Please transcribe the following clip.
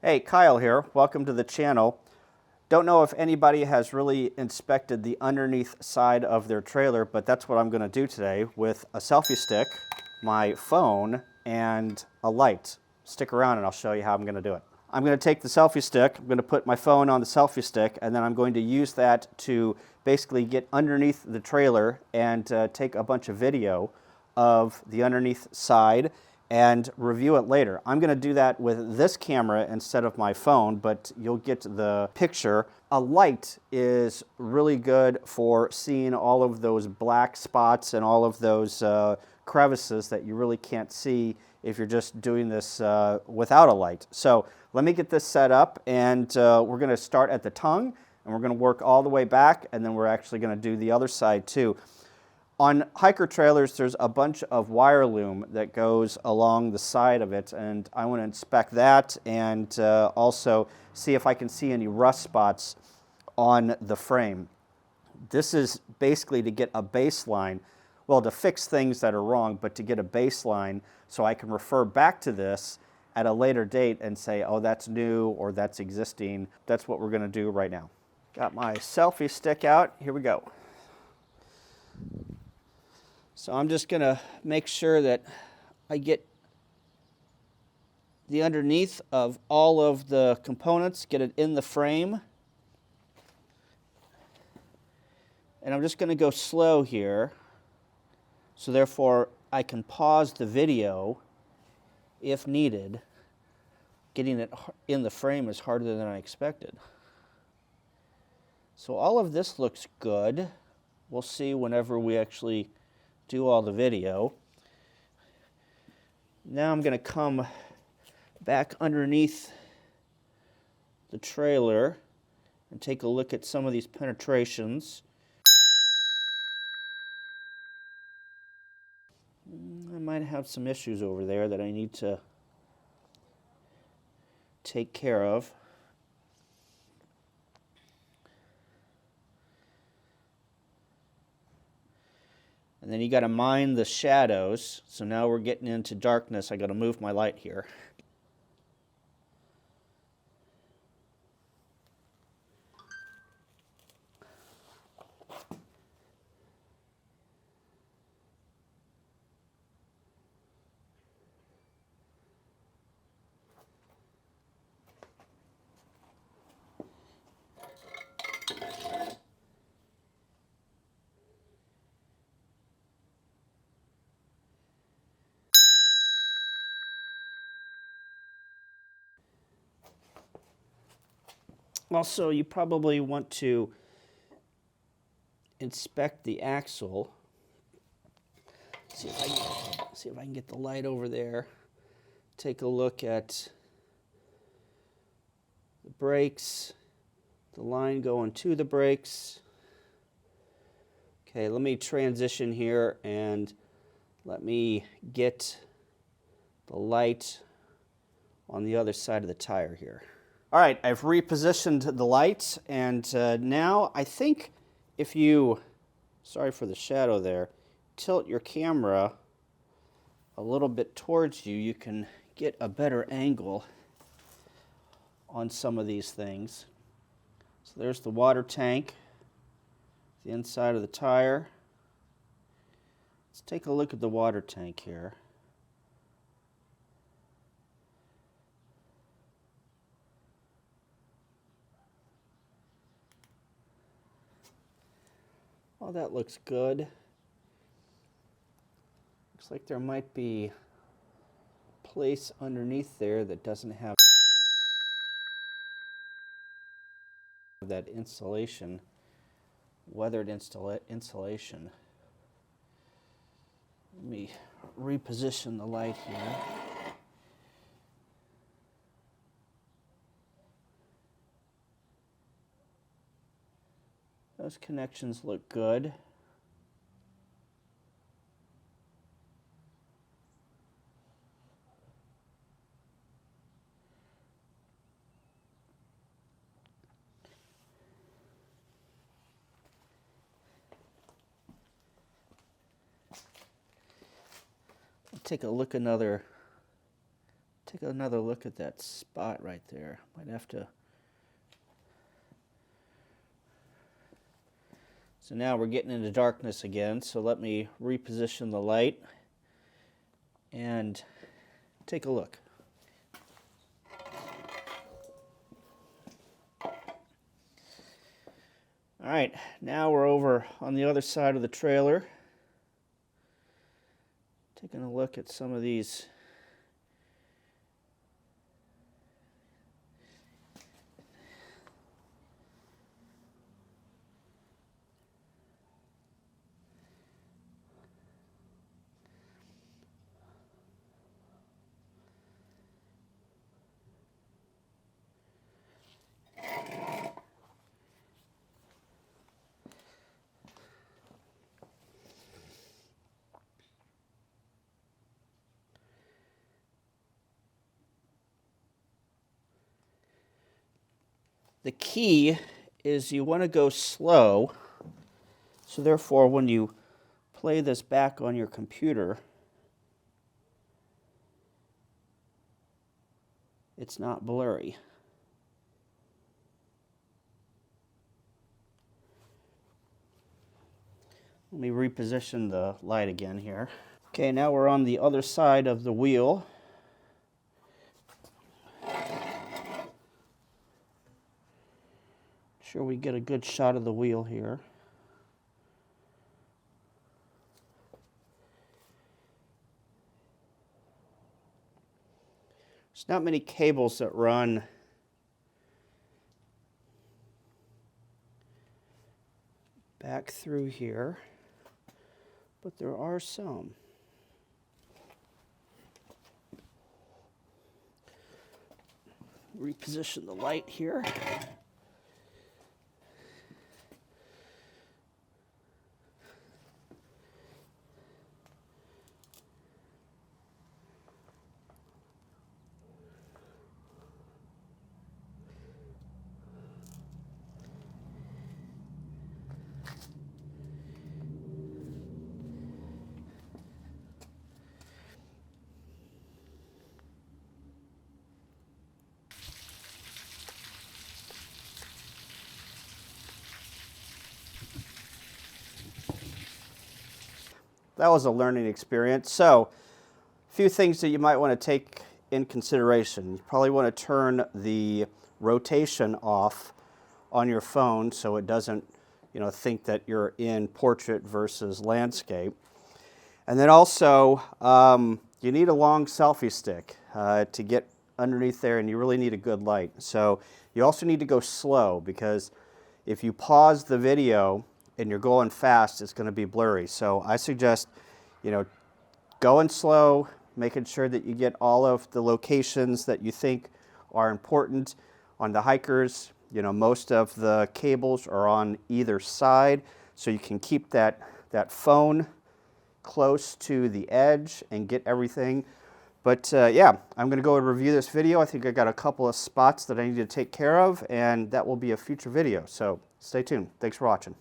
Hey, Kyle here. Welcome to the channel. Don't know if anybody has really inspected the underneath side of their trailer, but that's what I'm going to do today with a selfie stick, my phone, and a light. Stick around and I'll show you how I'm going to do it. I'm going to take the selfie stick, I'm going to put my phone on the selfie stick, and then I'm going to use that to basically get underneath the trailer and take a bunch of video of the underneath side and review it later. I'm going to do that with this camera instead of my phone, but you'll get the picture. A light is really good for seeing all of those black spots and all of those crevices that you really can't see if you're just doing this without a light. So let me get this set up, and we're going to start at the tongue, and we're going to work all the way back, and then we're actually going to do the other side too. On hiker trailers, there's a bunch of wire loom that goes along the side of it, and I want to inspect that and also see if I can see any rust spots on the frame. This is basically to get a baseline, well, to fix things that are wrong, but to get a baseline so I can refer back to this at a later date and say, oh, that's new or that's existing. That's what we're going to do right now. Got my selfie stick out. Here we go. So I'm just going to make sure that I get the underneath of all of the components, get it in the frame. And I'm just going to go slow here, so therefore I can pause the video if needed. Getting it in the frame is harder than I expected. So all of this looks good. We'll see whenever we actually do all the video. Now I'm going to come back underneath the trailer and take a look at some of these penetrations. I might have some issues over there that I need to take care of. And then you got to mind the shadows. So now we're getting into darkness. I got to move my light here. Also, you probably want to inspect the axle. See if I can get the light over there. Take a look at the brakes, the line going to the brakes. Okay, let me transition here and let me get the light on the other side of the tire here. All right, I've repositioned the lights, and now I think if you, sorry for the shadow there, tilt your camera a little bit towards you, you can get a better angle on some of these things. So there's the water tank, the inside of the tire. Let's take a look at the water tank here. Oh, that looks good. Looks like there might be a place underneath there that doesn't have that insulation, weathered insulation. Let me reposition the light here. Those connections look good. Take a look take another look at that spot right there. Might have to. So now we're getting into darkness again, so let me reposition the light and take a look. All right, now we're over on the other side of the trailer. Taking a look at some of these The key is you want to go slow, so therefore when you play this back on your computer, it's not blurry. Let me reposition the light again here. Okay, now we're on the other side of the wheel. Sure we get a good shot of the wheel here. There's not many cables that run back through here, but there are some. Reposition the light here. That was a learning experience. So, a few things that you might want to take in consideration. You probably want to turn the rotation off on your phone so it doesn't, think that you're in portrait versus landscape. And then also, you need a long selfie stick to get underneath there, and you really need a good light. So you also need to go slow, because if you pause the video and you're going fast, it's going to be blurry. So I suggest, going slow, making sure that you get all of the locations that you think are important. On the hikers, most of the cables are on either side, so you can keep that phone close to the edge and get everything. But yeah, I'm going to go and review this video. I think I got a couple of spots that I need to take care of, and that will be a future video. So stay tuned. Thanks for watching.